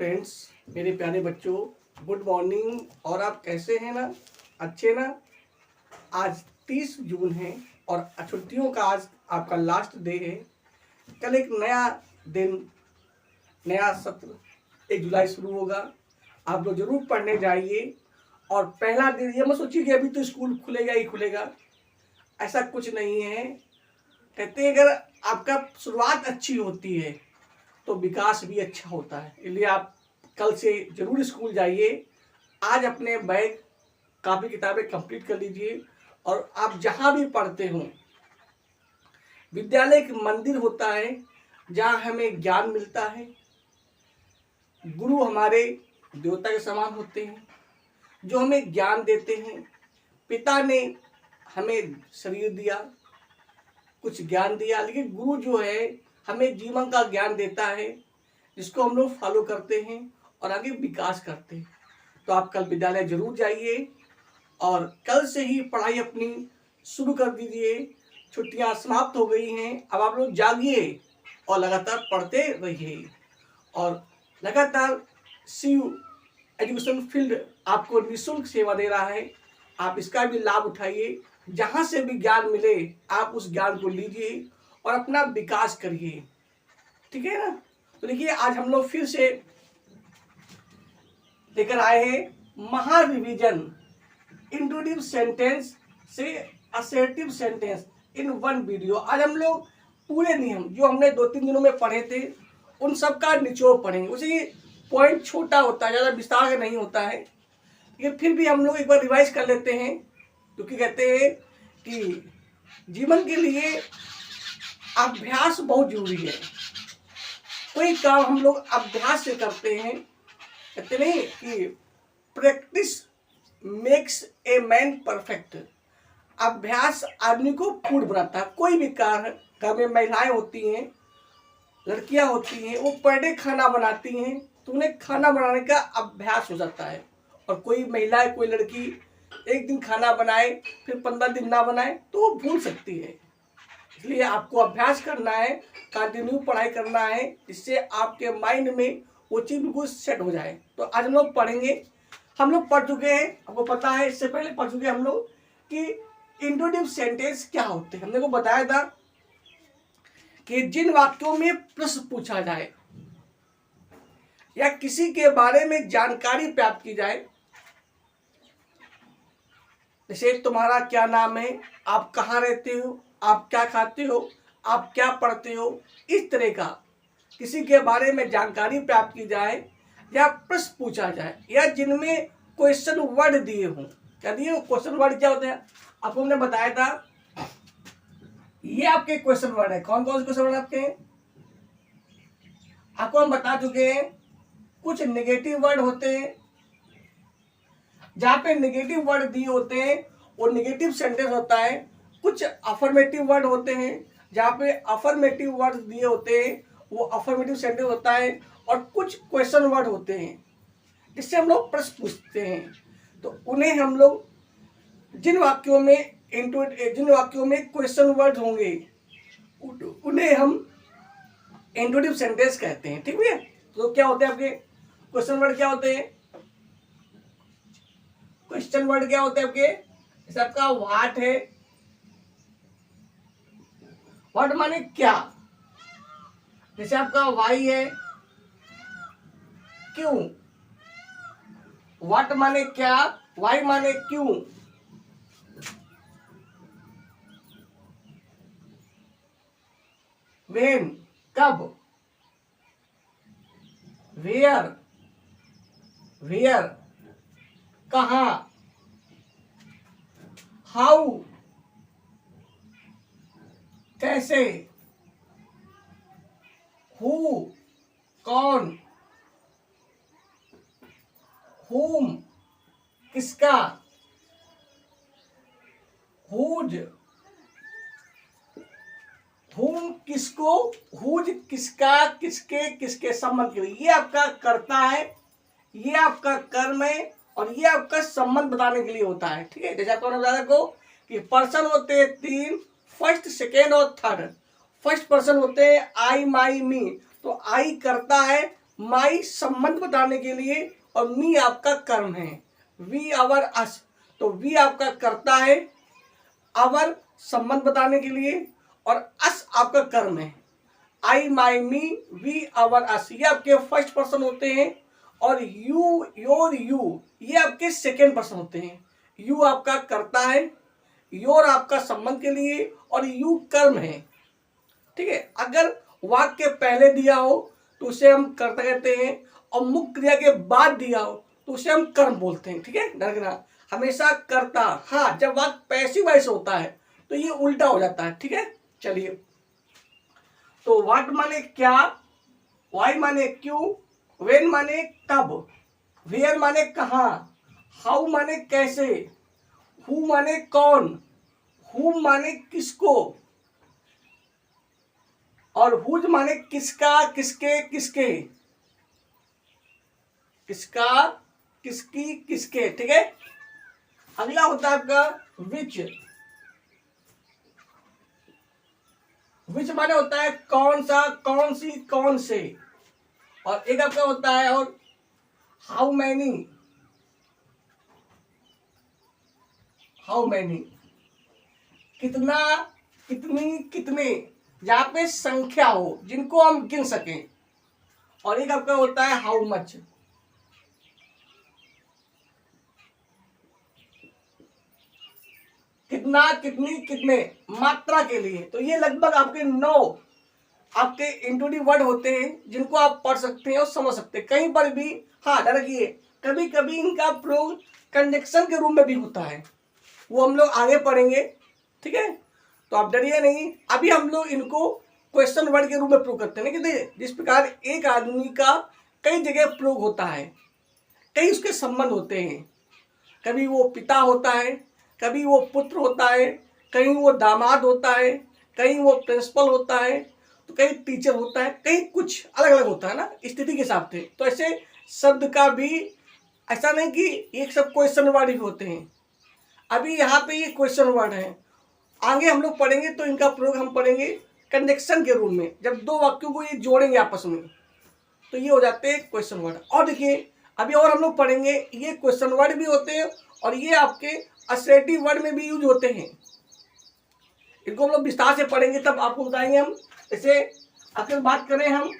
Friends, मेरे प्यारे बच्चों, गुड मॉर्निंग। और आप कैसे हैं ना? अच्छे ना? आज 30 जून है और छुट्टियों का आज आपका लास्ट डे है। कल एक नया दिन, नया सत्र 1 जुलाई शुरू होगा। आप लोग जरूर पढ़ने जाइए। और पहला दिन ये मत सोचिए कि अभी तो स्कूल खुलेगा ही खुलेगा, ऐसा कुछ नहीं है। कहते हैं अगर आपका शुरुआत अच्छी होती है तो विकास भी अच्छा होता है। इसलिए आप कल से जरूर स्कूल जाइए। आज अपने बैग कापी किताबें कंप्लीट कर लीजिए। और आप जहाँ भी पढ़ते हो, विद्यालय एक मंदिर होता है जहाँ हमें ज्ञान मिलता है। गुरु हमारे देवता के समान होते हैं जो हमें ज्ञान देते हैं। पिता ने हमें शरीर दिया, कुछ ज्ञान दिया, लेकिन गुरु जो है हमें जीवन का ज्ञान देता है जिसको हम लोग फॉलो करते हैं और आगे विकास करते हैं। तो आप कल विद्यालय जरूर जाइए और कल से ही पढ़ाई अपनी शुरू कर दीजिए। छुट्टियां समाप्त हो गई हैं, अब आप लोग जागिए और लगातार पढ़ते रहिए। और लगातार सीयू एजुकेशन फील्ड आपको निःशुल्क सेवा दे रहा है, आप इसका भी लाभ उठाइए। जहाँ से भी ज्ञान मिले आप उस ज्ञान को लीजिए और अपना विकास करिए, ठीक है ना? तो देखिए, आज हम लोग फिर से लेकर आए हैं महा रिवीजन, इंट्रोडक्टिव सेंटेंस से assertive sentence in one video. आज हम लोग पूरे नियम जो हमने 2-3 दिनों में पढ़े थे उन सब का निचोड़ पढ़ेंगे। उसे पॉइंट छोटा होता है, ज़्यादा विस्तार का नहीं होता है, लेकिन फिर भी हम लोग एक बार रिवाइज कर लेते हैं, क्योंकि कहते हैं कि जीवन के लिए अभ्यास बहुत जरूरी है। कोई काम हम लोग अभ्यास से करते हैं, कहते नहीं कि practice makes a man perfect. अभ्यास आदमी को पूर्ण बनाता है। कोई भी कार्य, घर में महिलाएं होती हैं, लड़कियां होती हैं, वो पर डे खाना बनाती हैं तो उन्हें खाना बनाने का अभ्यास हो जाता है। और कोई महिला, कोई लड़की एक दिन खाना बनाए फिर 15 दिन ना बनाए तो वो भूल सकती है। इसलिए आपको अभ्यास करना है, कंटिन्यू पढ़ाई करना है, जिससे आपके माइंड में वो चीज़ बिल्कुल सेट हो जाए। तो आज हम लोग पढ़ेंगे। हम लोग पढ़ चुके हैं, आपको पता है, इससे पहले पढ़ चुके हैं हम लोग कि इंट्रोडक्टिव सेंटेंस क्या होते हैं। हमने को बताया था कि जिन वाक्यों में प्रश्न पूछा जाए या किसी के बारे में जानकारी प्राप्त की जाए, जैसे तुम्हारा क्या नाम है, आप कहाँ रहते हो, आप क्या खाते हो, आप क्या पढ़ते हो, इस तरह का किसी के बारे में जानकारी प्राप्त की जाए या प्रश्न पूछा जाए, या जिनमें क्वेश्चन वर्ड दिए हों। क्या दिए हो? क्वेश्चन वर्ड क्या होते हैं आपको हमने बताया था। ये आपके क्वेश्चन वर्ड है। कौन कौन से क्वेश्चन वर्ड आपके हैं आपको हम बता चुके हैं। कुछ नेगेटिव वर्ड होते हैं, जहां पे नेगेटिव वर्ड दिए होते हैं वो नेगेटिव सेंटेंस होता है। कुछ अफर्मेटिव वर्ड होते हैं, जहां पे अफर्मेटिव वर्ड दिए होते हैं वो अफर्मेटिव सेंटेंस होता है। और कुछ क्वेश्चन वर्ड होते हैं जिससे हम लोग प्रश्न पूछते हैं। तो उन्हें हम लोग, जिन वाक्यों में क्वेश्चन वर्ड होंगे उन्हें हम इंट्रोडक्टिव सेंटेंस कहते हैं, ठीक है? तो क्या होते हैं आपके क्वेश्चन वर्ड? क्या होते हैं क्वेश्चन वर्ड? क्या होते हैं आपके? जैसे आपका व्हाट है, व्हाट माने क्या। जैसे आपका वाई है, क्यों। व्हाट माने क्या, वाई माने क्यों। व्हेन कब। वेयर कहाँ। हाउ कैसे। हु कौन। हुम किसका। हुज हुम किसको, हुज किसका, किसके, किसके संबंध के लिए। ये आपका कर्ता है, ये आपका कर्म है और ये आपका संबंध बताने के लिए होता है, ठीक है? जैसे आपको बताया को कि पर्सन होते हैं 3, फर्स्ट, सेकेंड और थर्ड। फर्स्ट पर्सन होते हैं आई, माई, मी। तो आई करता है, माई संबंध बताने के लिए, और मी आपका कर्म है। वी आवर अस, तो वी आपका कर्ता है, आवर संबंध बताने के लिए, और अस आपका कर्म है। आई माई मी वी आवर अस ये आपके फर्स्ट पर्सन होते हैं, और यू योर यू ये आपके सेकेंड पर्सन होते हैं। यू आपका कर्ता है, योर आपका संबंध के लिए, और यू कर्म है। ठीक है, अगर वाक्य पहले दिया हो तो उसे हम कर्ता कहते हैं, और मुख्य क्रिया के बाद दिया हो तो उसे हम कर्म बोलते हैं। ठीक है, डरना हमेशा कर्ता। हाँ, जब वाक्य पैसिव वॉइस होता है तो ये उल्टा हो जाता है। ठीक है, चलिए, तो व्हाट माने क्या, वाई माने क्यों, वेन माने कब, वेयर माने कहाँ, हाउ माने कैसे, हु माने कौन, हु माने किसको, और हुज माने किसका, किसके, किसके, किसका, किसकी, किसके। ठीक है, अगला होता है आपका विच। विच माने होता है कौन सा, कौन सी, कौन से, और एक आपका होता है और हाउ मैनी, हाउ मैनी कितना, कितनी, कितने, जहां पे संख्या हो जिनको हम गिन सकें, और एक आपका होता है हाउ मच। कितना, कितनी, कितने, मात्रा के लिए। तो ये लगभग आपके 9 आपके इंट्रोडक्टिव वर्ड होते हैं जिनको आप पढ़ सकते हैं और समझ सकते हैं। कहीं पर भी, हाँ डरिए, कभी कभी इनका प्रयोग कंजक्शन के रूप में भी होता है, वो हम लोग आगे पढ़ेंगे। ठीक है, तो आप डरिए नहीं, अभी हम लोग इनको क्वेश्चन वर्ड के रूप में प्रयोग करते हैं। कि जिस प्रकार एक आदमी का कई जगह प्रयोग होता है, कई उसके संबंध होते हैं, कभी वो पिता होता है, कभी वो पुत्र होता है, कहीं वो दामाद होता है, कहीं वो प्रिंसिपल होता है, तो कहीं टीचर होता है, कहीं कुछ अलग अलग होता है ना, स्थिति के हिसाब से। तो ऐसे शब्द का भी ऐसा नहीं कि एक सब क्वेश्चन वर्ड ही होते हैं। अभी यहाँ पे ये क्वेश्चन वर्ड है, आगे हम लोग पढ़ेंगे तो इनका प्रयोग हम पढ़ेंगे कंजक्शन के रूप में, जब दो वाक्यों को ये जोड़ेंगे आपस में तो ये हो जाते हैं क्वेश्चन वर्ड। और देखिए अभी और हम लोग पढ़ेंगे, ये क्वेश्चन वर्ड भी होते हैं और ये आपके असर्टिव वर्ड में भी यूज होते हैं। इनको हम लोग विस्तार से पढ़ेंगे तब आपको बताएंगे हम। जैसे अगर बात करें हम,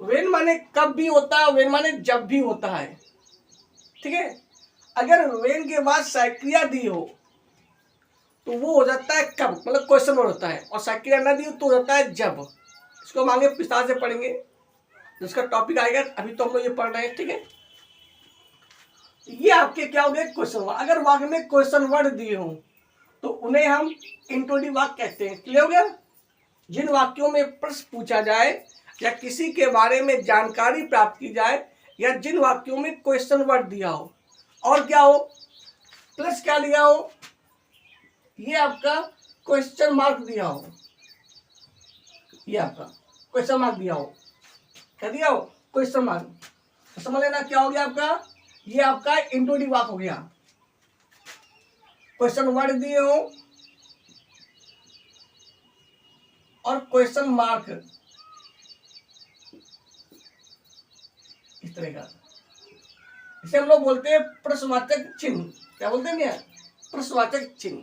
वेन माने कब भी होता है, वेन माने जब भी होता है। ठीक है, अगर वेन के बाद साइक्रिया दी हो तो वो हो जाता है कब, मतलब क्वेश्चन वर्ड होता है, और साइक्रिया ना दी हो तो हो जाता है जब। इसको हम आगे विस्तार से पढ़ेंगे, जिसका टॉपिक आएगा। अभी तो हम लोग ये पढ़ रहे हैं। ठीक है, ये आपके क्या हो गए क्वेश्चन वर्ड। अगर वाक्य में क्वेश्चन वर्ड दिए हों तो उन्हें हम इंट्रोडक्टिव वाक्य कहते हैं। क्लियर हो गया? जिन वाक्यों में प्रश्न पूछा जाए या किसी के बारे में जानकारी प्राप्त की जाए, या जिन वाक्यों में क्वेश्चन वर्ड दिया हो और क्या हो, प्लस क्या लिया हो, ये आपका क्वेश्चन मार्क दिया हो, ये आपका क्वेश्चन मार्क दिया हो, क्या दिया हो, क्वेश्चन मार्क। तो समझ लेना क्या हो गया आपका, ये आपका इंट्रोडक्टिव वाक्य हो गया। क्वेश्चन वर्ड दिए हो और क्वेश्चन मार्क इस तरह का, इसे हम लोग बोलते हैं प्रश्नवाचक चिन्ह। क्या बोलते हैं, प्रश्नवाचक चिन्ह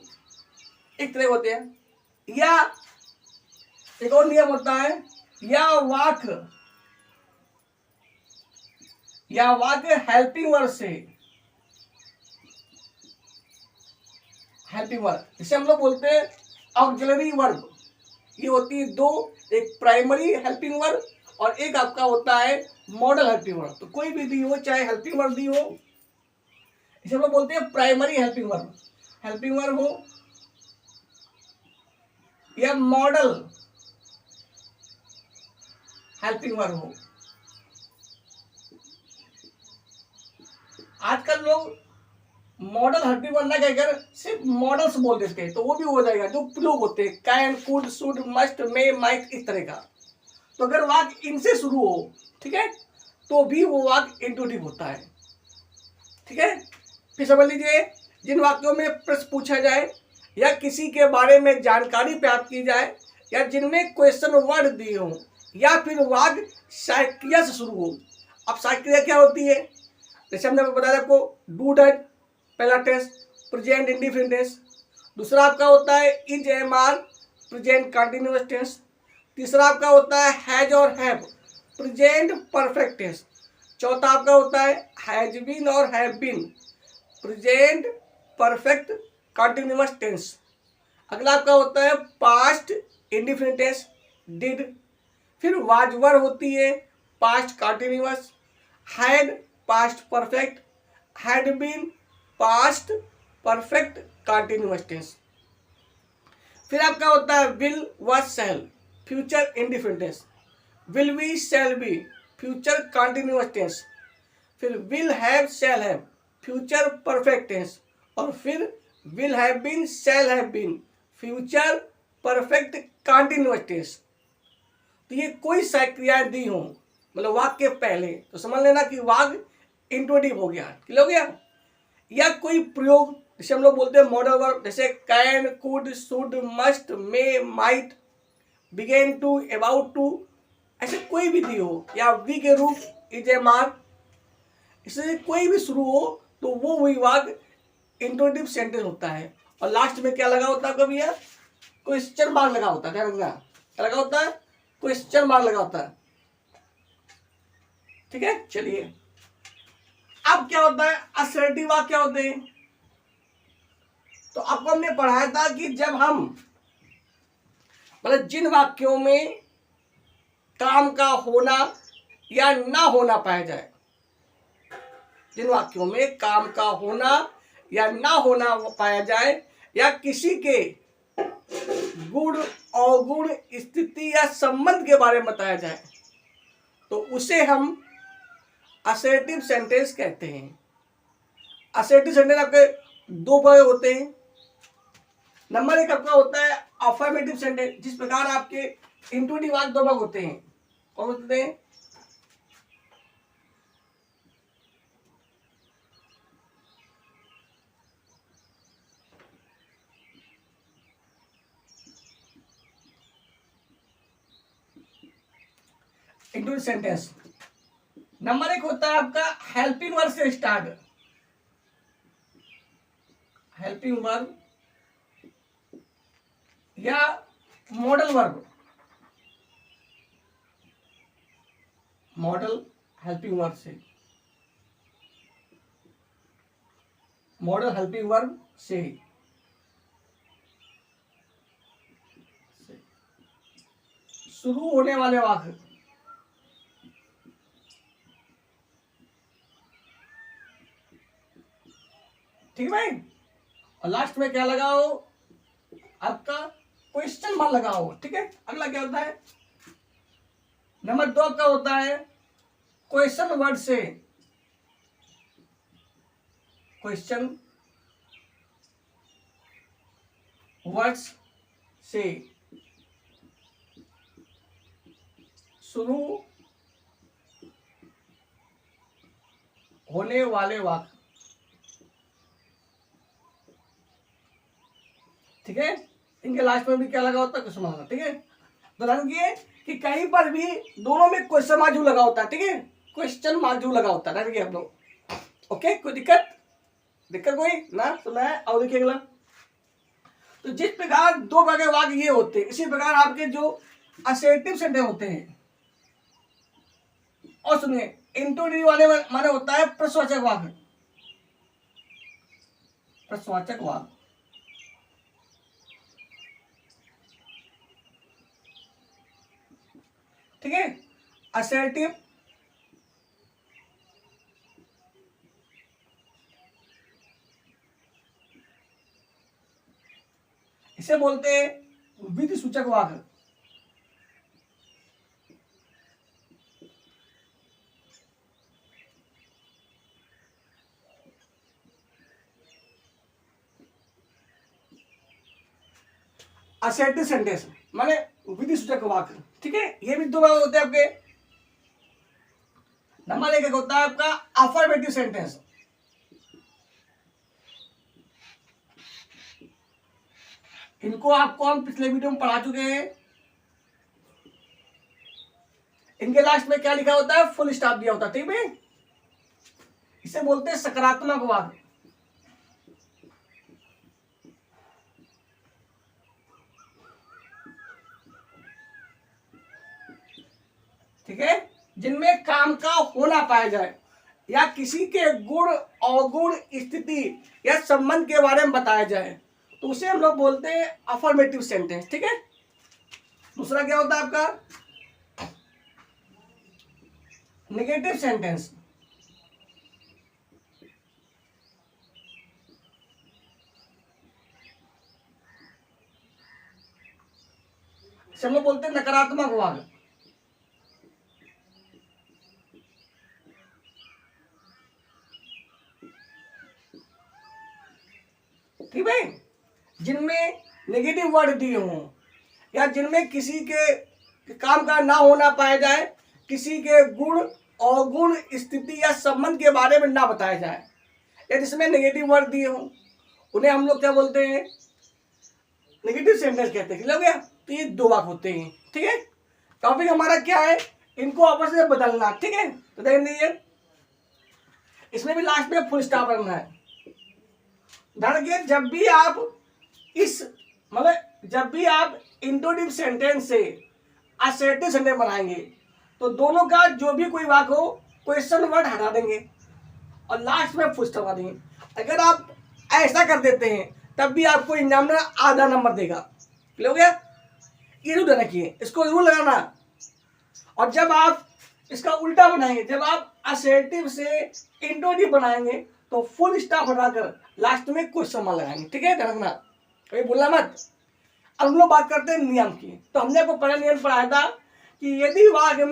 एक तरह होते हैं। या एक और नियम होता है, या वाक्य हेल्पिंग वर्ड से, हेल्पिंग वर्ड इसे हम लोग बोलते हैं ऑक्सिलरी वर्ब। ये होती है दो, एक प्राइमरी हेल्पिंग वर्ब और एक आपका होता है मॉडल हेल्पिंग वर्ब। तो कोई भी दी हो, चाहे हेल्पिंग वर्ब दी हो, इसे हम लोग बोलते हैं primary helping verb, helping verb हो या मॉडल हेल्पिंग वर्ब हो। आजकल लोग मॉडल हेल्पिंग वर्ब ना कहकर सिर्फ मॉडल्स बोल देते हैं, तो वो भी हो जाएगा। जो प्रयोग होते हैं can, could, should, must, may, might, इस तरह का। तो अगर वाक्य इनसे शुरू हो, ठीक है, तो भी वो वाक्य इंट्रोडक्टिव होता है। ठीक है, फिर समझ लीजिए, जिन वाक्यों में प्रश्न पूछा जाए या किसी के बारे में जानकारी प्राप्त की जाए या जिनमें क्वेश्चन वर्ड दिए हों, या फिर वाक्य सहायक से शुरू हो। अब सहायक क्रिया क्या होती है? जैसे हमने बताया आपको, डू डैट पहला टेंस, प्रेजेंट इंडिफरेंट टेंस। दूसरा आपका होता है is am are, present continuous tense. तीसरा आपका होता है हैज और हैव, प्रेजेंट परफेक्ट टेंस। चौथा आपका होता है हैज बीन और have been, present perfect continuous tense. अगला आपका होता है पास्ट इंडिफरेंट टेंस, डिड। फिर वाज वर होती है past continuous, had past perfect, had been past perfect continuous tense. फिर आपका होता है will was shall, future indifferent tense. Will be shall be, future continuous tense. फिर will have shall have, future perfect tense. और फिर will have been shall have been, future perfect continuous tense. तो ये कोई सहायक क्रियाएं दी हो मतलब वाक्य के पहले, तो समझ लेना कि वाक्य इंट्रोडिव हो गया, क्लियर हो गया। या कोई प्रयोग, जैसे हम लोग बोलते हैं मॉडल वर्ब, जैसे can, could, should, must, may, might, begin to, about to, ऐसे कोई भी दी हो, या वी के रूप इज ए मार, इससे कोई भी शुरू हो तो वो वही वाक्य इंट्रोडक्टिव सेंटेंस होता है। और लास्ट में क्या लगा होता है कभी यार? क्वेश्चन मार्क लगा होता है। ध्यान रखना, क्या लगा होता है? क्वेश्चन मार्क लगा होता है। ठीक है, चलिए अब क्या होता है? असर्टिव वाक्य क्या होते हैं? तो आपको हमने पढ़ाया था कि जब हम मतलब जिन वाक्यों में काम का होना या ना होना पाया जाए, जिन वाक्यों में काम का होना या ना होना पाया जाए, या किसी के गुण अवगुण स्थिति या संबंध के बारे में बताया जाए, तो उसे हम असर्टिव सेंटेंस कहते हैं। असर्टिव सेंटेंस आपके दो प्रकार होते हैं। नंबर एक आपका होता है अफर्मेटिव सेंटेंस, जिस प्रकार आपके इंट्रोडक्टिव वाक्य दो भाग होते हैं। कौन होते हैं? Introductive sentence. नंबर एक होता है आपका हेल्पिंग वर्ब से स्टार्ट, हेल्पिंग वर्ब या modal verb, model helping verb से, मॉडल हेल्पिंग वर्ब से शुरू होने वाले वाक्य। ठीक है भाई। और लास्ट में क्या लगाओ? आपका क्वेश्चन मार्क लगाओ। ठीक है, अगला क्या होता है? नंबर दो का होता है क्वेश्चन वर्ड से, क्वेश्चन वर्ड्स से शुरू होने वाले वाक्य। ठीक है, इनके लास्ट में भी क्या लगा होता है? Question mark. ठीक है, तो ध्यान रखिए कि कहीं पर भी दोनों में क्वेश्चन मार्क जरूर लगा होता है। ठीक है, क्वेश्चन मार्क जरूर लगा होता है। ध्यान रखिए आप लोग। ओके, कोई दिक्कत? दिक्कत कोई ना? तो मैं और देखिए अगला। तो जिस प्रकार दो प्रकार के वाक्य ये होते हैं, इसी प्रकार आपके जो असर्टिव सेंटेंस होते हैं। और सुनिए, इंट्रोडक्टिव वाले माने होता है प्रश्नवाचक वाक्य, प्रश्नवाचक वाक्य। ठीक है, असर्टिव इसे बोलते हैं विधि सूचक वाक्य। असर्टिव सेंटेंस माने विधि सूचक वाक्य। ठीक है, ये भी दो भाग होते हैं आपके। नंबर एक होता है आपका अफर्मेटिव सेंटेंस। इनको आपको हम पिछले वीडियो में पढ़ा चुके हैं। इनके लास्ट में क्या लिखा होता है, फुल स्टॉप दिया होता है, ठीक है। इसे बोलते हैं सकारात्मक वाक्य। ठीक है, जिनमें काम का होना पाया जाए या किसी के गुण अवगुण स्थिति या संबंध के बारे में बताया जाए तो उसे हम लोग बोलते हैं अफर्मेटिव सेंटेंस। ठीक है, दूसरा क्या होता है आपका, नेगेटिव सेंटेंस। इसे हम लोग बोलते हैं नकारात्मक वाक्य। ठीक है, जिनमें नेगेटिव वर्ड दिए हों या जिनमें किसी के काम का ना होना पाया जाए, किसी के गुण अवगुण स्थिति या संबंध के बारे में ना बताया जाए, या जिसमें नेगेटिव वर्ड दिए हों उन्हें हम लोग क्या बोलते हैं, नेगेटिव सेंटेंस कहते हैं। क्लियर हो गया? तो ये दो वाक्य होते हैं। ठीक है, टॉपिक हमारा क्या है, इनको आपस में बदलना। ठीक है, तो देख लीजिए इसमें भी लास्ट में फुल स्टॉप रखना है। ध्यान रखिए, जब भी आप इस मतलब जब भी आप इंट्रोडक्टिव सेंटेंस से असर्टिव सेंटेंस बनाएंगे तो दोनों का जो भी कोई वाक्य हो क्वेश्चन वर्ड हटा देंगे और लास्ट में फुल स्टॉप देंगे। अगर आप ऐसा कर देते हैं तब भी आपको एग्जामिनर आधा नंबर देगा। क्लियर हो गया? ये रूल रखिए, इसको रूल लगाना। और जब आप इसका उल्टा बनाएंगे, जब आप असर्टिव से इंट्रोडक्टिव बनाएंगे तो फुल स्टॉप हटाकर लास्ट में क्वेश्चन मार्क लगाएंगे। ठीक है, ध्यान रखना, कभी भूलना मत। अब हम लोग बात करते हैं नियम की। तो हमने आपको पहला नियम पढ़ाया था कि यदि वाक्य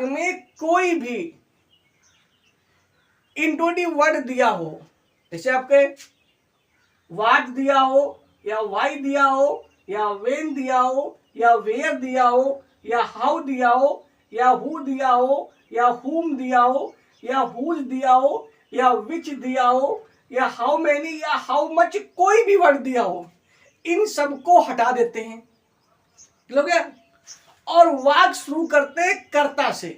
में कोई भी इंट्रोडक्टिव वर्ड दिया हो, जैसे आपके व्हाट दिया हो या वाई दिया हो या व्हेन दिया हो या वेयर दिया हो या हाउ दिया हो या हु दिया हो या हुम दिया हो या हुज दिया हो या विच दिया हो या हाउ मेनी या हाउ मच, कोई भी वर्ड दिया हो, इन सबको हटा देते हैं। ठीक है, और वाक्य शुरू करते हैं कर्ता से।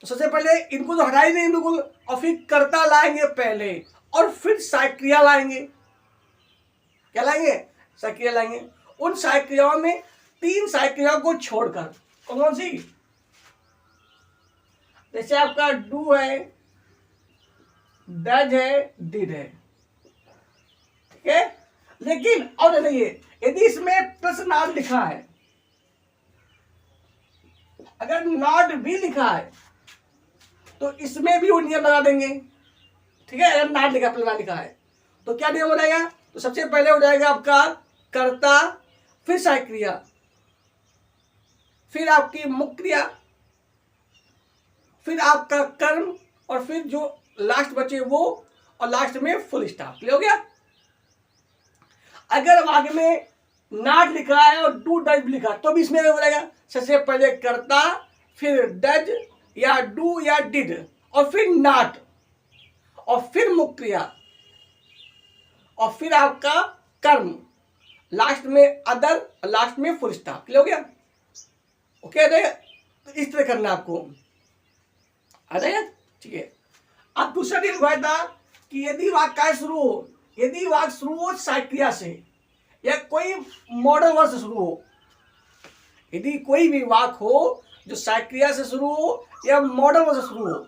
तो सबसे पहले इनको तो हटा ही नहीं बिल्कुल, और फिर कर्ता लाएंगे पहले और फिर सहायक क्रिया लाएंगे। क्या लाएंगे? सहायक क्रिया लाएंगे। उन सहायक क्रियाओं में 3 सहायक क्रियाओं को छोड़कर, कौन सी? जैसे आपका डू है, डज है, डिड है। ठीक है, लेकिन और देखिए यदि इसमें प्लस नॉट लिखा है, अगर नॉट भी लिखा है तो इसमें भी वो नियम लगा देंगे। ठीक है, अगर नॉट लिखा, प्लस नॉट लिखा है तो क्या नियम हो जाएगा? तो सबसे पहले हो जाएगा आपका कर्ता, फिर सहायक क्रिया, फिर आपकी मुख्य क्रिया, फिर आपका कर्म, और फिर जो लास्ट बचे वो, और लास्ट में फुल स्टॉप। क्लियर हो गया? अगर वाक्य में नॉट लिखा है और डू डज भी लिखा तो भी इसमें हो जाएगा सबसे पहले कर्ता, फिर डज या डू या डिड, और फिर नॉट, और फिर मुख्य क्रिया, और फिर आपका कर्म, लास्ट में अदर, लास्ट में फुल स्टॉप। क्लियर हो गया? ओके, तो इस तरह करना आपको आ जाएगा। ठीक है, अब दूसरा दिन हुआ था कि यदि वाक्य शुरू हो, यदि वाक्य शुरू हो सहायक क्रिया से या कोई मॉडल वर्ड से शुरू हो, यदि कोई भी वाक्य हो जो सहायक क्रिया से शुरू हो या मॉडल वर्ड से शुरू हो,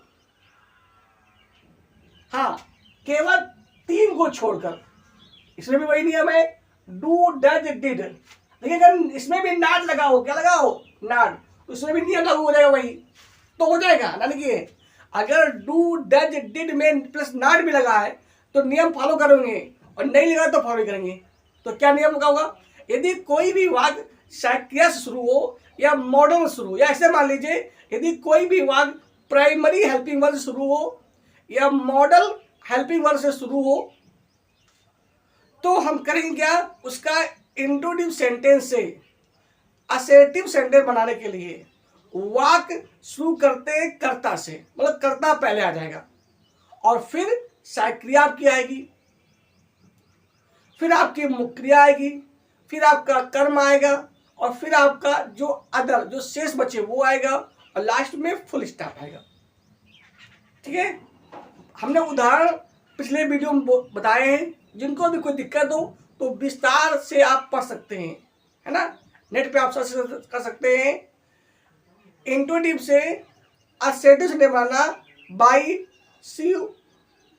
हाँ, केवल 3 को छोड़कर, इसमें भी वही नियम है, डू डज डिड। लेकिन अगर इसमें भी नॉट लगा हो, क्या लगा हो? नॉट, तो इसमें भी नियम लागू हो जाएगा वही, तो हो जाएगा। यानी कि अगर डू डज डिड में प्लस नॉट भी लगा है तो नियम फॉलो करेंगे, और नहीं लगा तो फॉलो करेंगे। तो क्या नियम का होगा? यदि कोई भी वाक्य सहायक क्रिया से शुरू हो या मॉडल से शुरू हो, या ऐसे मान लीजिए यदि कोई भी वाक्य प्राइमरी हेल्पिंग वर्ड से शुरू हो या मॉडल हेल्पिंग वर्ड से शुरू हो, तो हम करेंगे क्या? उसका इंट्रोडक्टिव सेंटेंस से असर्टिव सेंटेंस बनाने के लिए वाक्य शुरू करते कर्ता से, मतलब कर्ता पहले आ जाएगा, और फिर सहायक क्रिया आपकी आएगी, फिर आपकी मुख्य क्रिया आएगी, फिर आपका कर्म आएगा, और फिर आपका जो अदर जो शेष बचे वो आएगा और लास्ट में फुल स्टॉप आएगा। ठीक है, हमने उदाहरण पिछले वीडियो में बताए हैं। जिनको भी कोई दिक्कत हो तो विस्तार से आप पढ़ सकते हैं, है ना। नेट पे आप सर्च कर सकते हैं। इंट्रोड्यूटिव से असर्टिव सेंटेंस बनाना बाय सी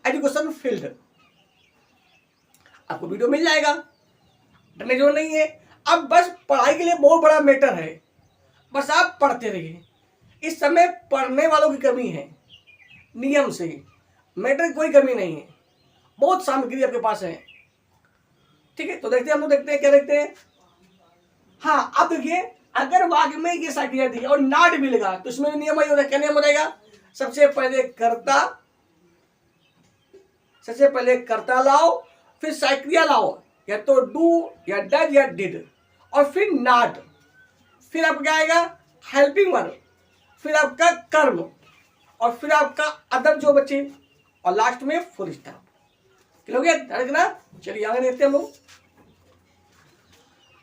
एजुकेशन फील्ड, आपको वीडियो मिल जाएगा, डरने जो नहीं है। अब बस पढ़ाई के लिए बहुत बड़ा मैटर है, बस आप पढ़ते रहिए। इस समय पढ़ने वालों की कमी है, नियम से मैटर कोई कमी नहीं है, बहुत सामग्री आपके पास है। ठीक है, तो देखते हैं, हम लोग देखते हैं क्या देखते हैं। हाँ, आप देखिए, अगर वाक्य में ये साइकिल दी और नाट भी लगा तो इसमें नियम वही होता है। क्या नियम हो जाएगा? सबसे पहले कर्ता लाओ, फिर साइक्रिया लाओ, या तो डू या डज या डिड, और फिर नॉट, फिर आपका क्या आएगा? हेल्पिंग वर्ब, फिर आपका कर्म, और फिर आपका अदर जो बचे, और लास्ट में फुल स्टॉप। क्लियर हो गया? ध्यान रखना। चलिए आगे देखते हैं हम लोग।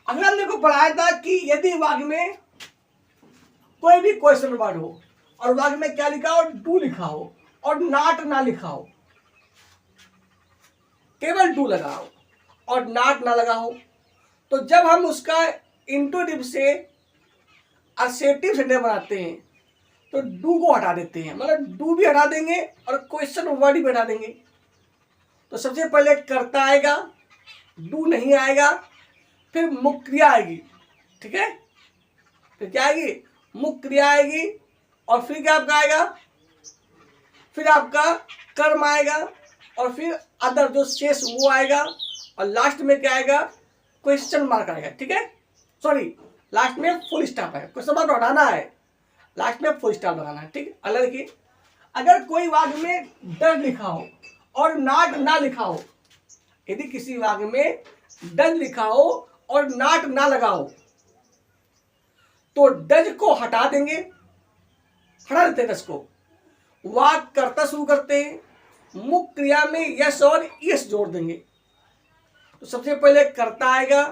अगला हमने को पढ़ाया था कि यदि वाक्य में कोई भी क्वेश्चन वर्ड हो और वाक्य में क्या लिखा हो? डू लिखा हो और नॉट ना लिखा हो, केवल डू लगा हो और नॉट ना लगा हो, तो जब हम उसका इंट्रोड्यूटिव से असर्टिव सेंटेंस बनाते हैं तो डू को हटा देते हैं, मतलब डू भी हटा देंगे और क्वेश्चन वर्ड भी हटा देंगे। तो सबसे पहले कर्ता आएगा, डू नहीं आएगा, फिर मुख्य क्रिया आएगी। ठीक है, फिर क्या आएगी? मुख्य क्रिया आएगी, और फिर क्या आपका आएगा? फिर आपका कर्म आएगा, और फिर अदर जो शेष वो आएगा, और लास्ट में क्या आएगा? क्वेश्चन मार्क आएगा। ठीक है, सॉरी, लास्ट में फुल स्टॉप है। क्वेश्चन मार्क हटाना है, लास्ट में फुल स्टॉप लगाना है। ठीक है, अलग देखिए, अगर कोई वाक्य में डज लिखा हो और नॉट ना लिखा हो, यदि किसी वाक्य में डज लिखा हो और नॉट ना लगा हो, तो डज को हटा देंगे, हटा देते हैं डज को, वाक्य कर्ता शुरू करते हैं, मुख्य क्रिया में यस और यस जोड़ देंगे। तो सबसे पहले कर्ता आएगा,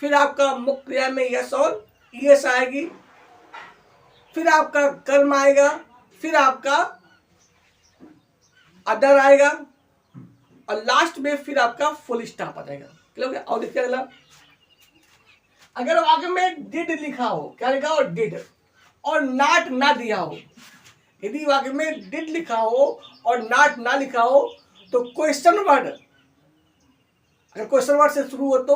फिर आपका मुख्य क्रिया में यस और यस आएगी, फिर आपका कर्म आएगा, फिर आपका अदर आएगा, और लास्ट में फिर आपका फुल स्टॉप आ जाएगा। क्लियर हो गया? और देखिए अगला, अगर वाक्य में डिड लिखा हो, क्या लिखा हो? डिड, और नॉट ना दिया हो, यदि वाक्य में डिड लिखा हो और नॉट ना लिखा हो, तो क्वेश्चन वर्ड, अगर क्वेश्चन वर्ड से शुरू हो तो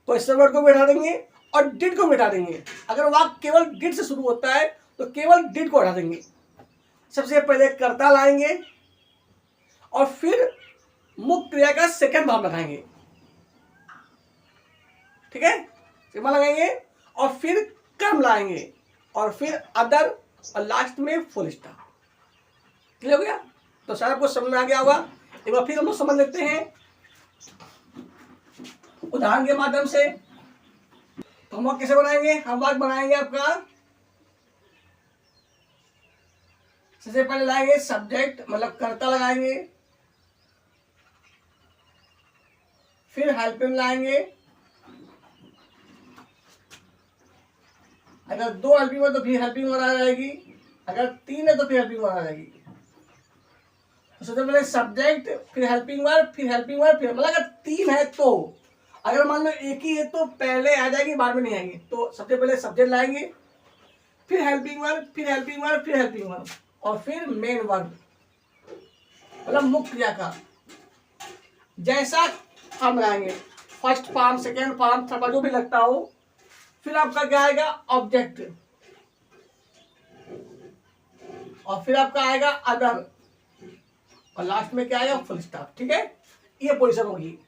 क्वेश्चन वर्ड को बैठा देंगे और डिड को बैठा देंगे। अगर वाक्य केवल डिड से शुरू होता है तो केवल डिड को हटा देंगे। सबसे पहले कर्ता लाएंगे, और फिर मुख्य क्रिया का सेकंड भाव लगाएंगे। ठीक है, सिग्मा लगाएंगे, और फिर कर्म लाएंगे, और फिर अदर, और लास्ट में फुल स्टॉप। क्लियर हो गया? तो शायद आपको समझ में आ गया होगा। एक बार फिर हम लोग समझ लेते हैं उदाहरण के माध्यम से। तो हम कैसे बनाएंगे? हम वाक्य बनाएंगे आपका, सबसे पहले लाएंगे सब्जेक्ट, मतलब कर्ता लगाएंगे, फिर हेल्पिंग लाएंगे, अगर 2 हेल्पिंग है तो फिर हेल्पिंग वर्ड आ जाएगी, अगर 3 है तो फिर हेल्पिंग वर्ड आ जाएगी। तो सबसे पहले सब्जेक्ट, फिर हेल्पिंग वर्ड, फिर हेल्पिंग वर्ड, फिर मतलब अगर 3 है तो, अगर मान लो एक ही है तो पहले आ जाएगी, बाद में नहीं आएगी। तो सबसे पहले सब्जेक्ट लाएंगे, फिर हेल्पिंग वर्ड, फिर हेल्पिंग वर्ड, फिर हेल्पिंग वर्ड, और फिर मेन वर्ड, मतलब मुख्य क्रिया का जैसा फॉर्म लगाएंगे, first form, second form, third form, जो भी लगता हो। फिर आपका क्या आएगा? ऑब्जेक्ट, और फिर आपका आएगा अदर, और लास्ट में क्या आएगा? Full stop. ठीक है, ये पोजीशन होगी।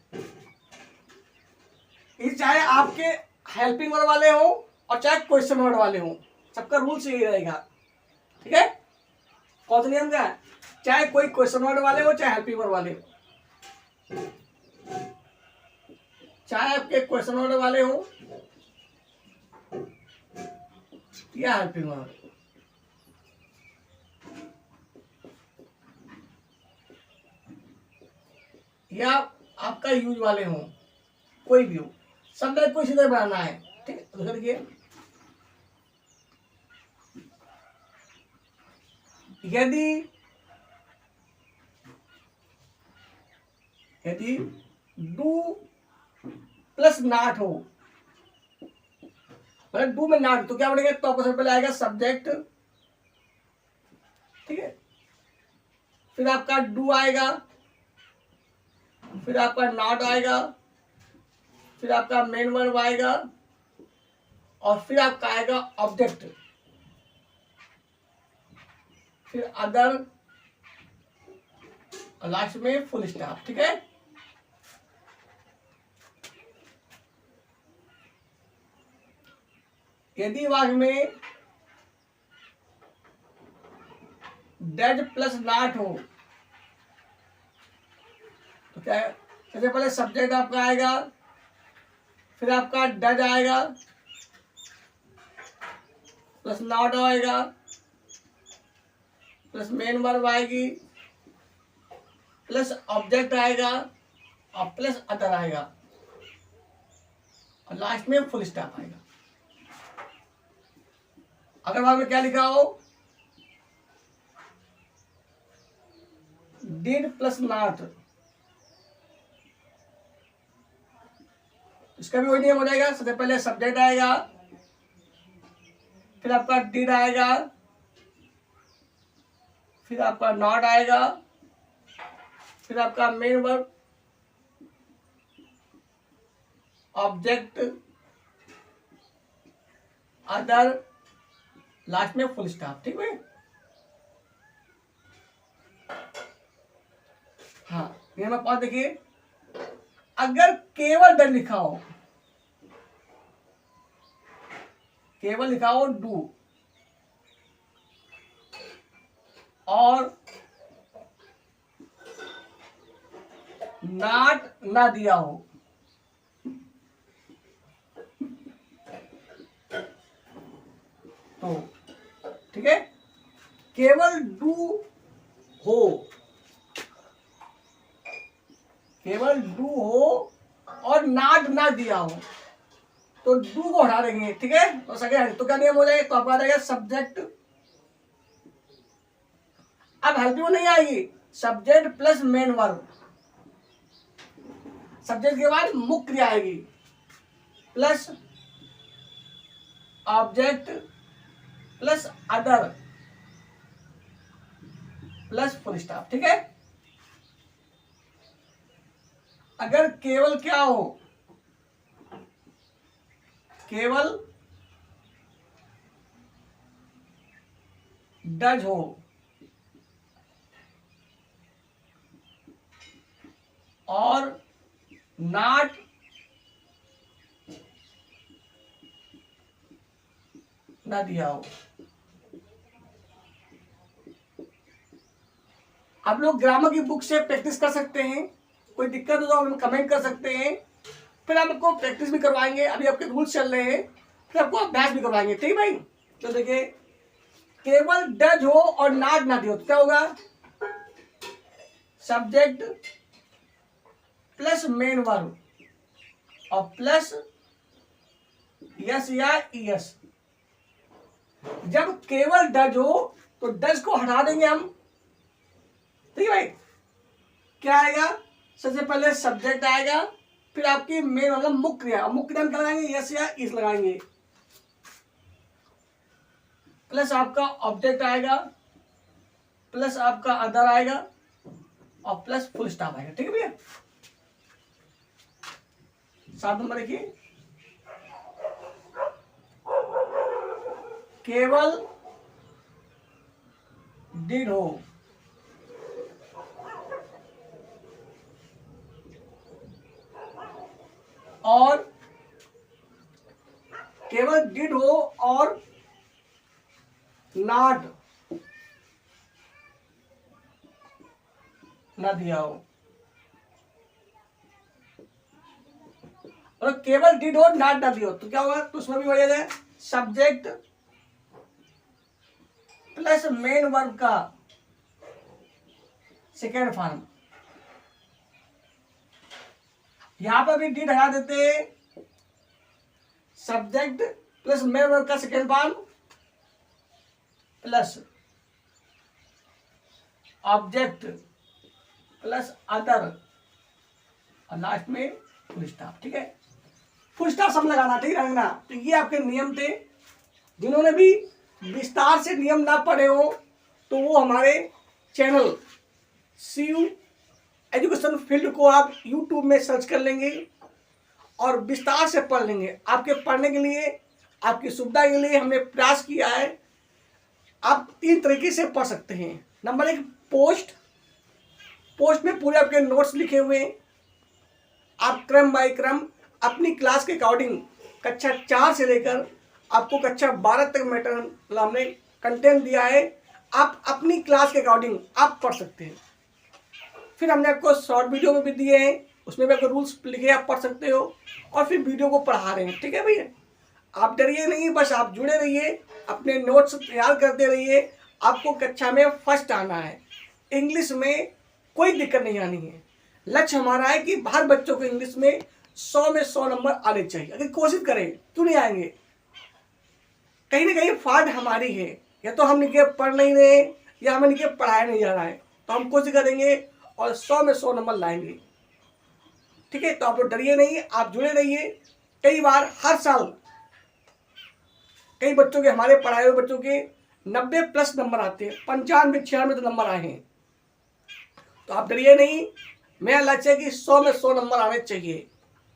ये चाहे आपके हेल्पिंग वर्ड वाले हो और चाहे क्वेश्चन वर्ड वाले हो, सबका रूल्स यही रहेगा। ठीक है, कौन सा नियम क्या है? चाहे कोई क्वेश्चन वर्ड वाले हो चाहे हेल्पिंग वर्ड वाले हो, चाहे आपके क्वेश्चन वर्ड वाले हो या हेल्पिंग वर्ड, या आपका यूज वाले हो, कोई भी हो, सब टाइप को इसी तरह बनाना है। ठीक है, तो देखिए यदि यदि डू प्लस नॉट हो, मतलब डू में नॉट, तो क्या बनेगा? तो आपको सबसे पहले आएगा सब्जेक्ट, ठीक है, फिर आपका डू आएगा, फिर आपका नॉट आएगा, फिर आपका मेन वर्ब आएगा, और फिर आपका आएगा ऑब्जेक्ट, फिर अदर, लास्ट में फुल स्टॉप, ठीक है। यदि वाक्य में डज प्लस नॉट हो तो क्या है? सबसे पहले सब्जेक्ट आपका आएगा, फिर आपका डज आएगा, प्लस नॉट आएगा, प्लस मेन वर्ब आएगी, प्लस ऑब्जेक्ट आएगा, और प्लस अदर आएगा, और लास्ट में फुल स्टॉप आएगा। अगर वहां में क्या लिखा हो, डिड प्लस नॉट, इसका भी वही नियम हो जाएगा। सबसे पहले सब्जेक्ट आएगा, फिर आपका डिड आएगा, फिर आपका नॉट आएगा, फिर आपका main verb, object, other, last में फुल स्टॉप, ठीक है। हाँ, ये मैं पास देखिए, अगर केवल डन लिखा हो, केवल लिखा हो डू, और नॉट ना दिया हो, तो ठीक है, केवल डू हो, केवल डू हो और नॉट ना दिया हो, तो डू को हटा देंगे, ठीक है। तो सके तो क्या नियम हो जाएगा? तो आपका रहेगा सब्जेक्ट, अब हेल्पिंग नहीं आएगी, subject plus main verb, subject के बाद मुख्य क्रिया आएगी, plus object, plus other, plus full stop, ठीक है। अगर केवल क्या हो, केवल डज हो और नॉट ना दिया हो, आप लोग ग्रामर की बुक से प्रैक्टिस कर सकते हैं, कोई दिक्कत हो तो आप कमेंट कर सकते हैं, फिर हम आपको प्रैक्टिस भी करवाएंगे। अभी आपके रूल्स चल रहे हैं, फिर आपको अभ्यास भी करवाएंगे, ठीक है भाई। तो देखिए, केवल डज हो और नॉट ना दिया हो तो क्या होगा? सब्जेक्ट प्लस मेन वर्ब और प्लस यस या ईएस। जब केवल डज हो तो डज को हटा देंगे हम, ठीक है भाई। क्या आएगा? सबसे पहले सब्जेक्ट आएगा, फिर आपकी मेन मतलब मुख्य क्रिया, मुख्य क्रिया क्या लगाएंगे? यस या इस लगाएंगे, प्लस आपका ऑब्जेक्ट आएगा, प्लस आपका अदर आएगा, और प्लस फुल स्टॉप आएगा, ठीक है भैया। 7 नंबर देखिए, केवल डिड हो और केवल डिड हो और नॉट ना दिया हो, और केवल डिड हो नॉट ना दिया हो तो क्या होगा? तो उसमें भी वही है, सब्जेक्ट प्लस मेन वर्ब का सेकेंड फॉर्म। यहां पर भी डिड हटा देते, सब्जेक्ट प्लस मेन वर्ब का second form plus object plus other और लास्ट में फुल स्टॉप। ठीक है, फुल स्टॉप सब लगाना, ठीक है ना। तो ये आपके नियम थे। जिन्होंने भी विस्तार से नियम ना पढ़े हो तो वो हमारे चैनल CU एजुकेशन फील्ड को आप YouTube में सर्च कर लेंगे और विस्तार से पढ़ लेंगे। आपके पढ़ने के लिए, आपकी सुविधा के लिए हमने प्रयास किया है। आप 3 तरीके से पढ़ सकते हैं। नंबर 1, पोस्ट में पूरे आपके नोट्स लिखे हुए हैं। आप क्रम बाय क्रम अपनी क्लास के अकॉर्डिंग कक्षा 4 से लेकर आपको कक्षा 12 तक मैटर हमने कंटेंट दिया है। आप अपनी क्लास के अकॉर्डिंग आप पढ़ सकते हैं। फिर हमने आपको शॉर्ट वीडियो में भी दिए हैं, उसमें भी आपको रूल्स लिखे आप पढ़ सकते हो और फिर वीडियो को पढ़ा रहे हैं। ठीक है भैया, आप डरिए नहीं, बस आप जुड़े रहिए, अपने नोट्स तैयार करते रहिए। आपको कक्षा में फर्स्ट आना है। इंग्लिश में कोई दिक्कत नहीं आनी है। लक्ष्य हमारा है कि हर बच्चों को इंग्लिश में 100 में 100 नंबर आने चाहिए। अगर कोशिश करें क्यों नहीं आएंगे? कहीं ना कहीं फॉल्ट हमारी है, या तो हम लिखे पढ़ नहीं रहे या हमें लिखे पढ़ाया नहीं जा रहा है। तो हम कोशिश करेंगे और 100 में 100 नंबर लाएंगे। ठीक है, तो आप लोग डरिए नहीं, आप जुड़े रहिए। कई बार हर साल कई बच्चों के, हमारे पढ़ाए हुए बच्चों के 90+ नंबर आते हैं, 95 96 तो नंबर आए हैं। तो आप डरिए नहीं, मेरा लक्ष्य है कि 100 में 100 नंबर आने चाहिए।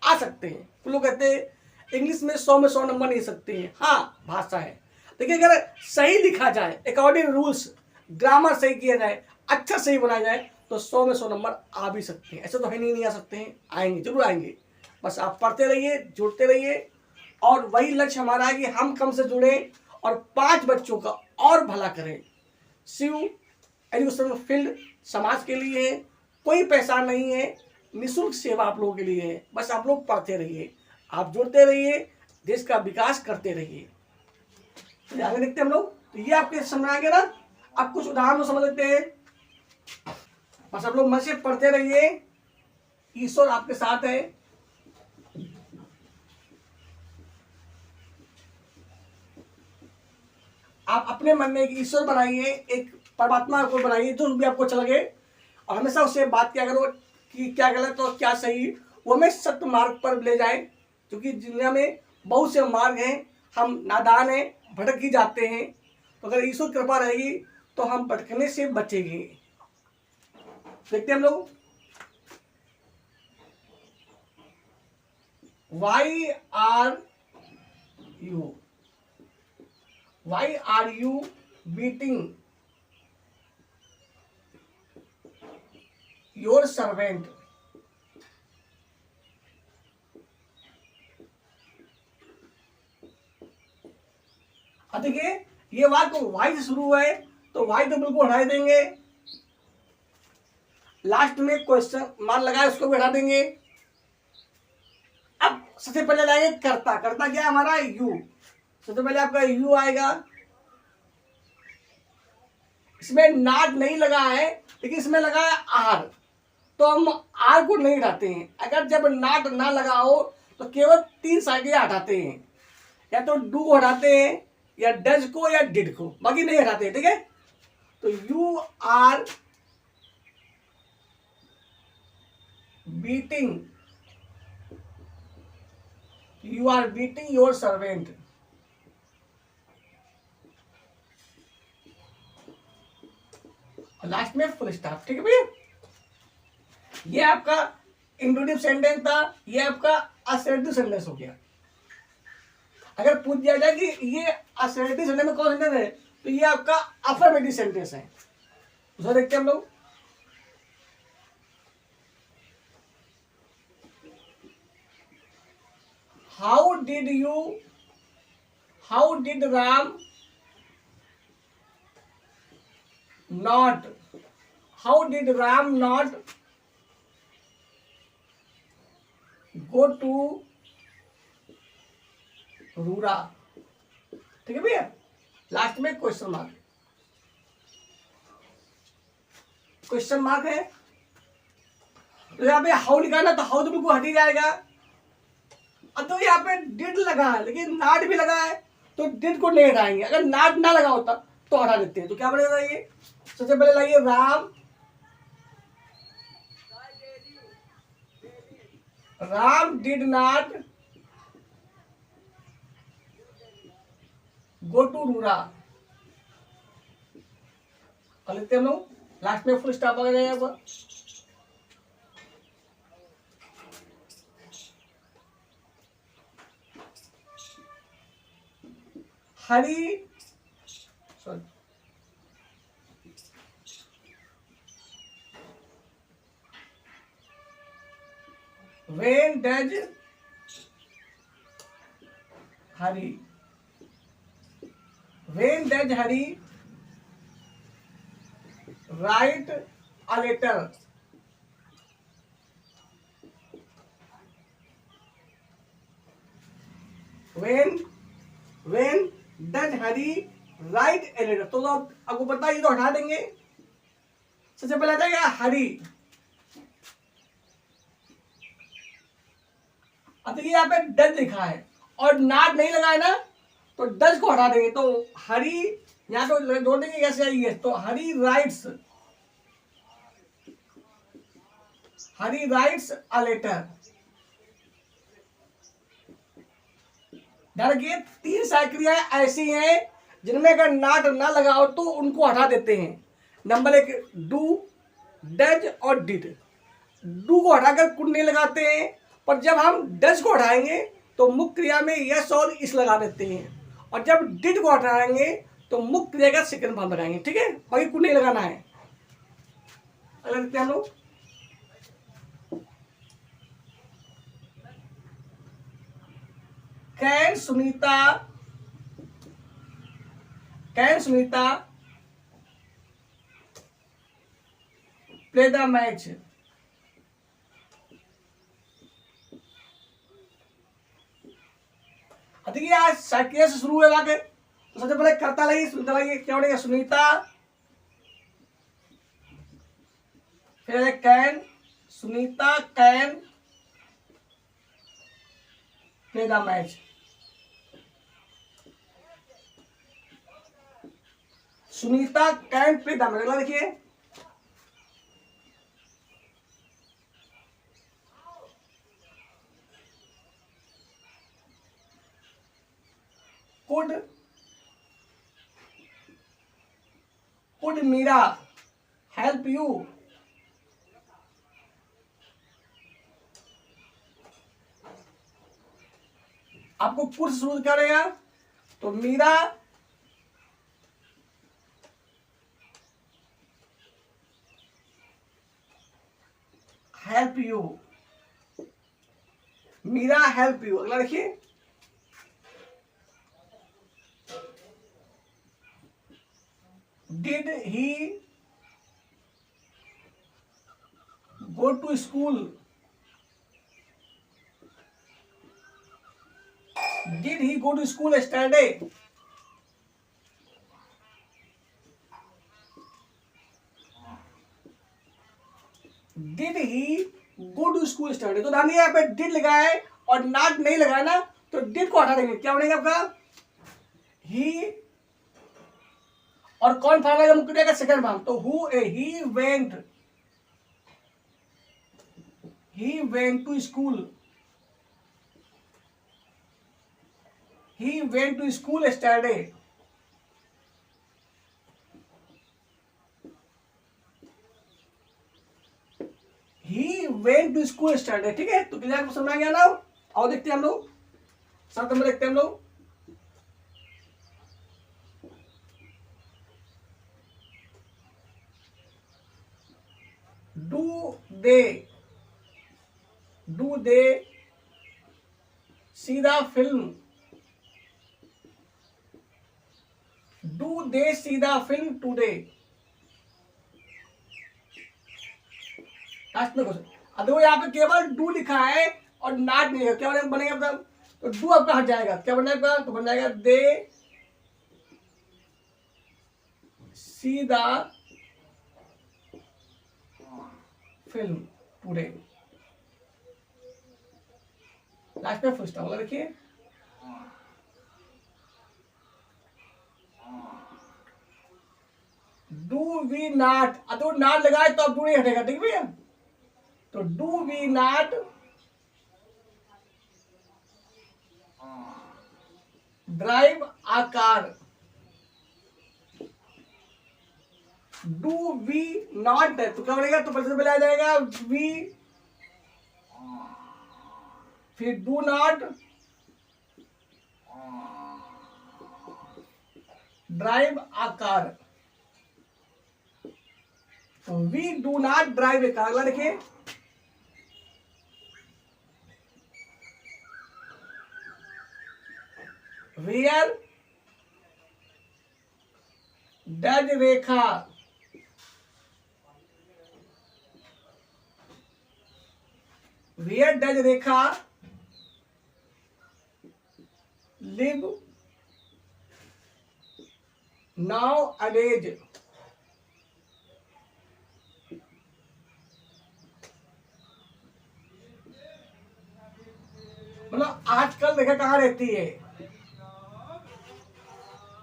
आ सकते हैं, कुछ लोग कहते हैं इंग्लिश में 100 में 100 नंबर नहीं सकते हैं। हाँ, भाषा है। देखिए, अगर सही लिखा जाए, अकॉर्डिंग रूल्स, ग्रामर सही किया जाए, अच्छा सही बनाया जाए, तो 100 में 100 नंबर आ भी सकते हैं। ऐसे तो है नहीं आ सकते हैं, आएंगे, जरूर आएंगे। बस आप पढ़ते रहिए, जुड़ते रहिए, और वही लक्ष्य हमारा है कि हम कम से जुड़े और 5 बच्चों का और भला करें। CU एजुकेशन फील्ड समाज के लिए है, कोई पैसा नहीं है, निःशुल्क सेवा आप लोगों के लिए है। बस आप लोग पढ़ते रहिए, आप जुड़ते रहिए, देश का विकास करते रहिए। तो आगे देखते हैं हम लोग। तो ये आपके समझ आ गया ना। अब कुछ उदाहरण समझ लेते हैं। बस आप लोग मन से पढ़ते रहिए, ईश्वर आपके साथ है। आप अपने मन में एक ईश्वर बनाइए, एक परमात्मा को बनाइए जो भी आपको अच्छा लगे, और हमेशा उससे बात किया करो कि क्या गलत और क्या सही, वो हमें सत्य मार्ग पर ले जाए। क्योंकि दुनिया में बहुत से मार्ग हैं, हम नादान हैं, भटक ही जाते हैं। तो अगर ईश्वर कृपा रहेगी तो हम भटकने से बचेंगे। देखते हैं हम लोग। Why are you beating your servant? देखिए, ये वाक्य वाई से शुरू हुआ है, तो वाई तो बिल्कुल हटा देंगे। लास्ट में क्वेश्चन मार्क लगाए, उसको भी हटा देंगे। अब सबसे पहले लाएंगे कर्ता। कर्ता क्या है हमारा? यू। सबसे पहले आपका यू आएगा। इसमें नाट नहीं लगा है, लेकिन इसमें लगा है आर, तो हम आर को नहीं हटाते हैं। अगर जब नाट ना लगा हो तो केवल 3 साइकिल हटाते हैं, या तो डू को हटाते हैं, या डज को, या डिड को, बाकी नहीं हटाते। ठीक है, तो you are beating your servant. Last में फुल स्टॉप। ठीक है भैया, ये आपका इंट्रोडक्टिव सेंटेंस था, ये आपका असर्टिव सेंटेंस हो गया। अगर पूछ दिया जाए कि ये असर्टिव सेंटेंस में कौन सेंटेंस है, तो ये आपका अफर्मेटिव सेंटेंस है। उसको देखते हैं हम लोग। How did Ram not how did Ram not go to Rura? ठीक है भैया, लास्ट में क्वेश्चन मार्क है। तो यहाँ पे हाउ लिखा ना, तो हाउ तो बिल्कुल हट ही जाएगा। अब तो यहाँ पे डिड लगा है, लेकिन नाट भी लगा है, तो डिड को नहीं हटाएंगे। अगर नाट ना लगा होता तो हटा देते हैं। तो क्या बनेगा ये, सबसे पहले लाइए Ram did not go to Rura, कर लेते हैं हम लोग, लास्ट में फुल स्टॉप आ जाएगा। हरी sorry when does Hari when does Hari write a letter, when does Hari write a letter। तो आपको पता है, ये तो हटा देंगे। सबसे पहले आता है हरी, अब देखिए यहाँ पे डज लिखा है और नाट नहीं लगा है ना, तो डज को हटा देंगे। तो हरी यहाँ तो जोड़ देंगे, कैसे आएगी, तो हरी राइट्स अ लेटर। ध्यान रखिए, 3 साइक्रियाएं ऐसी हैं जिनमें अगर नाट ना लगाओ तो उनको हटा देते हैं। नंबर 1 डू, डज और डिड। डू को हटाकर कुड नहीं लगाते हैं, पर जब हम डज को हटाएंगे तो मुख्य क्रिया में यस और इस लगा देते हैं, और जब डिड को हटाएंगे तो मुख्य क्रिया का सेकंड फॉर्म लगाएंगे। ठीक है, बाकी कुड नहीं लगाना है। अगला देखते हैं हम लोग, can Sunita play the match. देखिए आज साइकिल से शुरू हुआ के, तो सबसे पहले करता लगी सुनीता लगी, क्या बनेगा सुनीता, फिर can, Sunita can play the match. Sunita can play the match. अगला देखिए, could मीरा हेल्प यू। आपको कुड से शुरू करेगा, तो Meera help you, Meera help you. अगला देखिए, did he go to school, did he go to school yesterday। Did he go to school yesterday। तो ध्यान, यहाँ पे डिड लगा है और नॉट नहीं लगा ना, तो डिड को हटा देंगे, क्या बनेगा आपका ही, और कौन फॉर्म आएगा मुख्य क्रिया का सेकंड फॉर्म, तो he went to school, he went to school yesterday। he went to school yesterday। ठीक है, तो क्लियर समझ आ गया ना। और देखते हैं हम लोग, 7 नंबर देखते हैं हम लोग, do they see the film, do they see the film today. Last में क्वेश्चन, अब देखो यहाँ पे केवल डू लिखा है और नॉट नहीं है, क्या बनेगा मतलब, तो डू आपका हट जाएगा, क्या बनेगा, तो बन जाएगा they see the film today. Last में फुल स्टॉप देखिए, डू वी नॉट, तो नॉट लगाए तो अब डू नहीं हटेगा, ठीक भैया। तो do we not drive a car, do we not है तो क्या बनेगा, तो पहले से पहले आ जाएगा वी, फिर do not drive a car, तो we do not drive a car. अगला देखिए, where does Rekha where does Rekha live nowadays, मतलब आजकल रेखा कहाँ रहती है,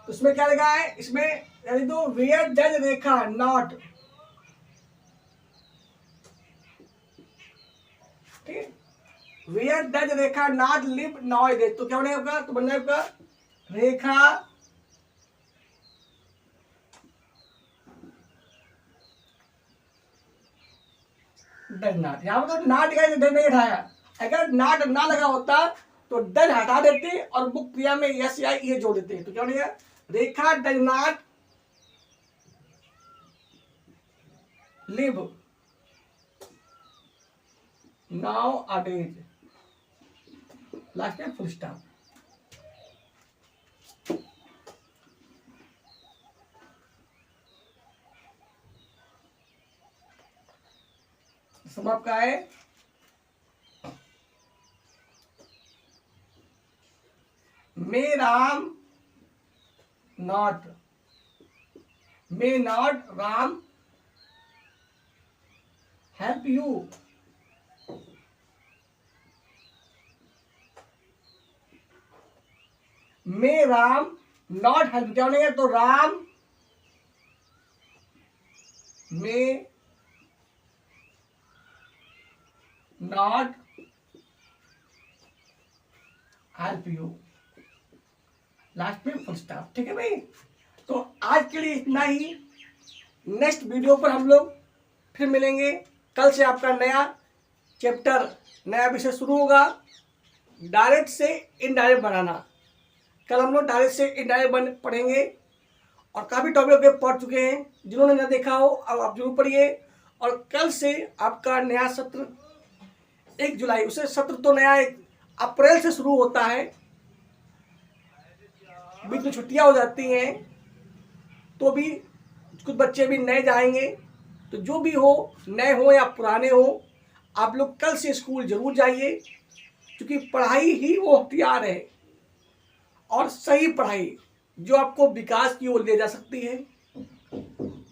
उसमें क्या लिखा है, इसमें यानी तो वेयर डज रेखा नॉट, ठीक है, where does Rekha not live nowadays, तो क्या बनेगा आपका, तो बन जाएगा आपका रेखा डज नॉट, यहाँ पर तो नॉट का डज नहीं हटाया, अगर नॉट ना लगा होता तो डज हटा देते और बुक क्रिया में यस या ये जोड़ देते, तो क्या बनेगा, Rekha does not live nowadays, last में फुल स्टॉप। सब आपका है, may Ram not, may not Ram help you, may Ram not help, क्या बनेगा, तो Ram may not help you, last में फुल स्टॉप, ठीक है भाई। तो आज के लिए इतना ही, नेक्स्ट वीडियो पर हम लोग फिर मिलेंगे। कल से आपका नया चैप्टर, नया विषय शुरू होगा, डायरेक्ट से इनडायरेक्ट बनाना। कल हम लोग डायरेक्ट से इनडायरेक्ट पढ़ेंगे और काफ़ी टॉपिक पढ़ चुके हैं, जिन्होंने ना देखा हो अब आप जरूर पढ़िए। और कल से आपका नया सत्र 1 जुलाई, उसे सत्र तो नया 1 अप्रैल से शुरू होता है, बीच में छुट्टियां हो जाती हैं तो भी कुछ बच्चे भी नए जाएंगे, तो जो भी हो, नए हो या पुराने हो, आप लोग कल से स्कूल जरूर जाइए, क्योंकि पढ़ाई ही वो हथियार है और सही पढ़ाई जो आपको विकास की ओर ले जा सकती है।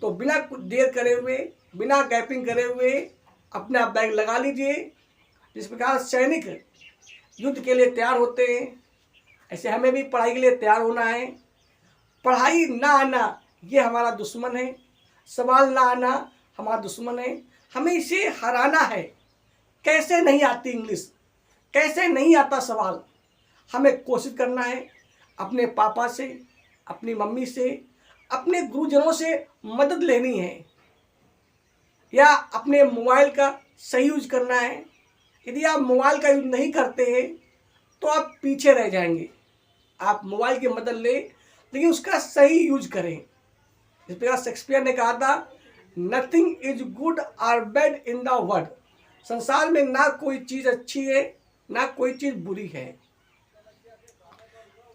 तो बिना कुछ देर करे हुए, बिना गैपिंग करे हुए अपना बैग लगा लीजिए। जिस प्रकार सैनिक युद्ध के लिए तैयार होते हैं, ऐसे हमें भी पढ़ाई के लिए तैयार होना है। पढ़ाई ना आना ये हमारा दुश्मन है, सवाल ना आना हमारा दुश्मन है, हमें इसे हराना है। कैसे नहीं आती इंग्लिश, कैसे नहीं आता सवाल, हमें कोशिश करना है अपने पापा से, अपनी मम्मी से, अपने गुरुजनों से मदद लेनी है, या अपने मोबाइल का सही यूज करना है। यदि आप मोबाइल का यूज नहीं करते हैं तो आप पीछे रह जाएंगे। आप मोबाइल की मदद लें, लेकिन उसका सही यूज करें। जिस प्रकार शेक्सपियर ने कहा था, नथिंग इज गुड और बैड इन द वर्ल्ड, संसार में ना कोई चीज अच्छी है ना कोई चीज बुरी है,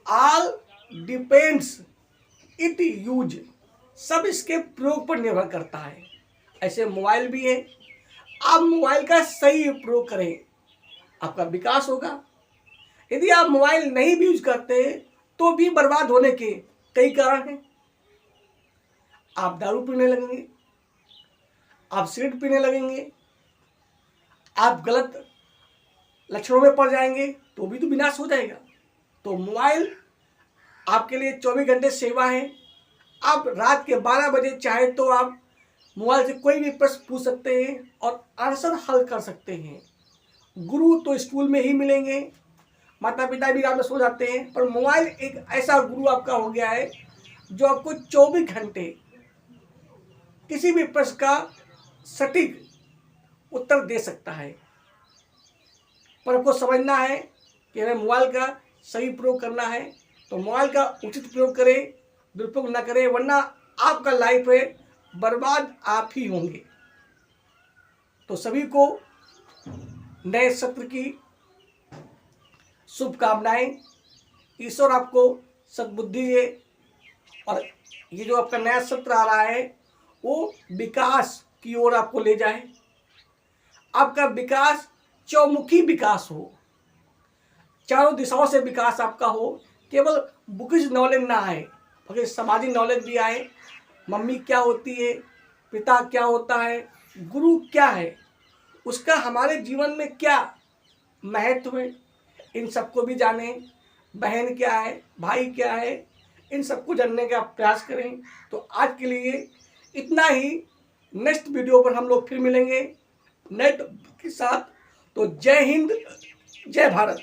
ऑल डिपेंड्स इट यूज, सब इसके प्रयोग पर निर्भर करता है। ऐसे मोबाइल भी है, आप मोबाइल का सही प्रयोग करें, आपका विकास होगा। यदि आप मोबाइल नहीं भी यूज करते तो भी बर्बाद होने के कई कारण हैं। आप दारू पीने लगेंगे, आप सिगरेट पीने लगेंगे, आप गलत लक्षणों में पड़ जाएंगे तो भी तो विनाश हो जाएगा। तो मोबाइल आपके लिए 24 घंटे सेवा है, आप रात के 12 बजे चाहे तो आप मोबाइल से कोई भी प्रश्न पूछ सकते हैं और आंसर हल कर सकते हैं। गुरु तो स्कूल में ही मिलेंगे, माता पिता भी रात में सो जाते हैं, पर मोबाइल एक ऐसा गुरु आपका हो गया है जो आपको 24 घंटे किसी भी प्रश्न का सटीक उत्तर दे सकता है। पर आपको समझना है कि हमें मोबाइल का सही प्रयोग करना है, तो मोबाइल का उचित प्रयोग करें, दुरुपयोग ना करें, वरना आपका लाइफ है बर्बाद आप ही होंगे। तो सभी को नए सत्र की शुभकामनाएं। ईश्वर आपको सद्बुद्धि दे और ये जो आपका नया सत्र आ रहा है वो विकास की ओर आपको ले जाए। आपका विकास चौमुखी विकास हो, चारों दिशाओं से विकास आपका हो। केवल बुकिश नॉलेज ना आए, बल्कि सामाजिक नॉलेज भी आए। मम्मी क्या होती है, पिता क्या होता है, गुरु क्या है, उसका हमारे जीवन में क्या महत्व है, इन सबको भी जानें। बहन क्या है, भाई क्या है, इन सबको जानने का प्रयास करें। तो आज के लिए इतना ही। नेक्स्ट वीडियो पर हम लोग फिर मिलेंगे नए टॉपिक के साथ। तो जय हिंद, जय भारत।